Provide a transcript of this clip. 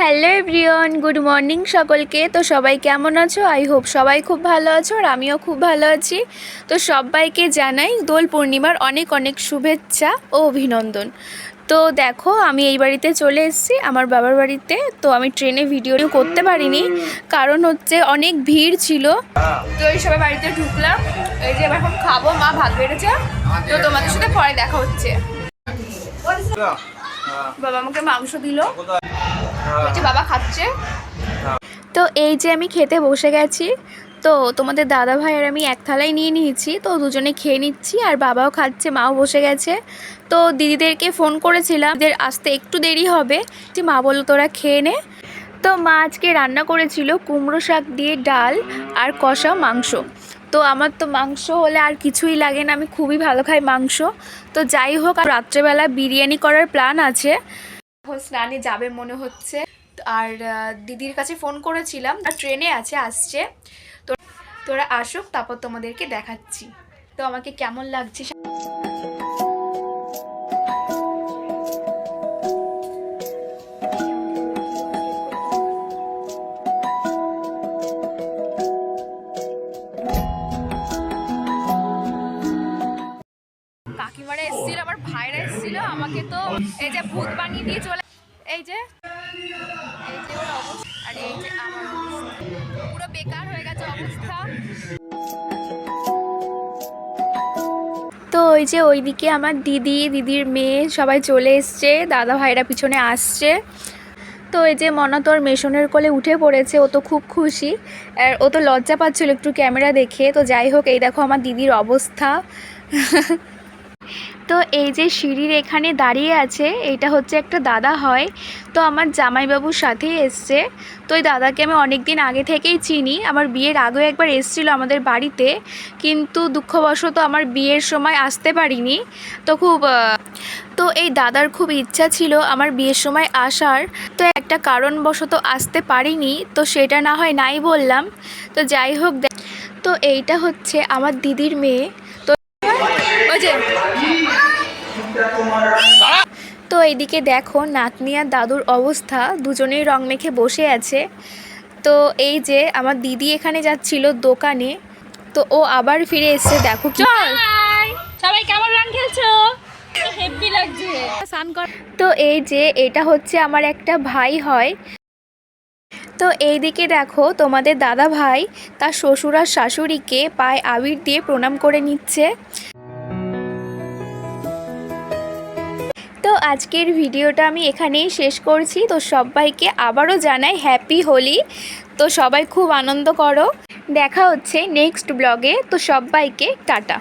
Hello everyone, good morning সকলকে। তো সবাই কেমন আছো? আই হোপ সবাই খুব ভালো আছো, আর আমিও খুব ভালো আছি। তো সবাইকে জানাই দোল পূর্ণিমার অনেক অনেক শুভেচ্ছা ও অভিনন্দন। তো দেখো, আমি এই বাড়িতে চলে এসেছি, আমার বাবার বাড়িতে। তো আমি ট্রেনে ভিডিও করতে পারিনি, কারণ হচ্ছে অনেক ভিড় ছিল। তো এই সবাই বাড়িতে ঢুকলাম, এই যে এখন খাবো, মা ভাত বেড়েছে। তো তোমাদের সাথে পরে দেখা হচ্ছে। বাবা আমাকে মাংস দিল, বাবা খাচ্ছে। তো এই যে আমি খেতে বসে গেছি। তো তোমাদের দাদা ভাই আর আমি এক থালাই নিয়ে নিয়েছি, তো দুজনে খেয়ে নিচ্ছি, আর বাবাও খাচ্ছে, মাও বসে গেছে। তো দিদিদেরকে ফোন করেছিলাম, এদের আসতে একটু দেরি হবে, যে মা বললো তোরা খেয়ে নে। তো মা আজকে রান্না করেছিল কুমড়ো শাক দিয়ে ডাল আর কষা মাংস। তো আমার তো মাংস হলে আর কিছুই লাগে না, আমি খুবই ভালো খাই মাংস। তো যাই হোক, রাত্রেবেলা বিরিয়ানি করার প্ল্যান আছে। স্নানে যাবে মনে হচ্ছে। আর দিদির কাছে ফোন করেছিলাম, আর ট্রেনে আসছে। তো তোরা আসুক, তারপর তোমাদেরকে দেখাচ্ছি। তো আমাকে কেমন লাগছে। কাকিমারা এসেছিল, আমার ভাইরা এসেছিল, আমাকে তো এই যে ভূত বানিয়ে দিয়ে চলে। এই যে ওর অবস্থা, আর এই যে আমার পুরো বেকার হয়ে গেছে অবস্থা। তো ওই যে ওইদিকে আমার দিদির মেয়ে সবাই চলে এসছে, দাদা ভাইরা পিছনে আসছে। তো এই যে মনা তোর মেশনের কোলে উঠে পড়েছে, ও তো খুব খুশি। আর ও তো লজ্জা পাচ্ছিল একটু ক্যামেরা দেখে। তো যাই হোক, এই দেখো আমার দিদির অবস্থা। তো এই যে সিঁড়ির এখানে দাঁড়িয়ে আছে, এইটা হচ্ছে একটা দাদা হয়। তো আমার জামাইবাবুর সাথেই এসছে। তো ওই দাদাকে আমি অনেক দিন আগে থেকেই চিনি, আমার বিয়ের আগেও একবার এসেছিলো আমাদের বাড়িতে, কিন্তু দুঃখবশত আমার বিয়ের সময় আসতে পারিনি। তো এই দাদার খুব ইচ্ছা ছিল আমার বিয়ের সময় আসার, তো একটা কারণবশত আসতে পারিনি, তো সেটা না হয় নাই বললাম। তো যাই হোক, তো এইটা হচ্ছে আমার দিদির মেয়ে। তো ওই যে তো এইদিকে দেখো নাতনি আর দাদুর অবস্থা, দুজনেই রং মেখে বসে আছে। তো এই যে আমার দিদি এখানে যাচ্ছিল দোকানে, তো ও আবার ফিরে এসেছে। দেখো, চল সবাই কেমন রং খেলছো, হেভি লাগছে। তো এই যে এটা হচ্ছে আমার একটা ভাই হয়। তো এইদিকে দেখো তোমাদের দাদা ভাই তার শ্বশুর আর শাশুড়িকে পায়ে আবির দিয়ে প্রণাম করে নিচ্ছে। তো আজকের ভিডিওটা আমি এখানেই শেষ করছি। তো সবাইকে আবারও জানাই হ্যাপি হোলি। তো সবাই খুব আনন্দ করো। দেখা হচ্ছে নেক্সট ব্লগে। তো সবাইকে টাটা।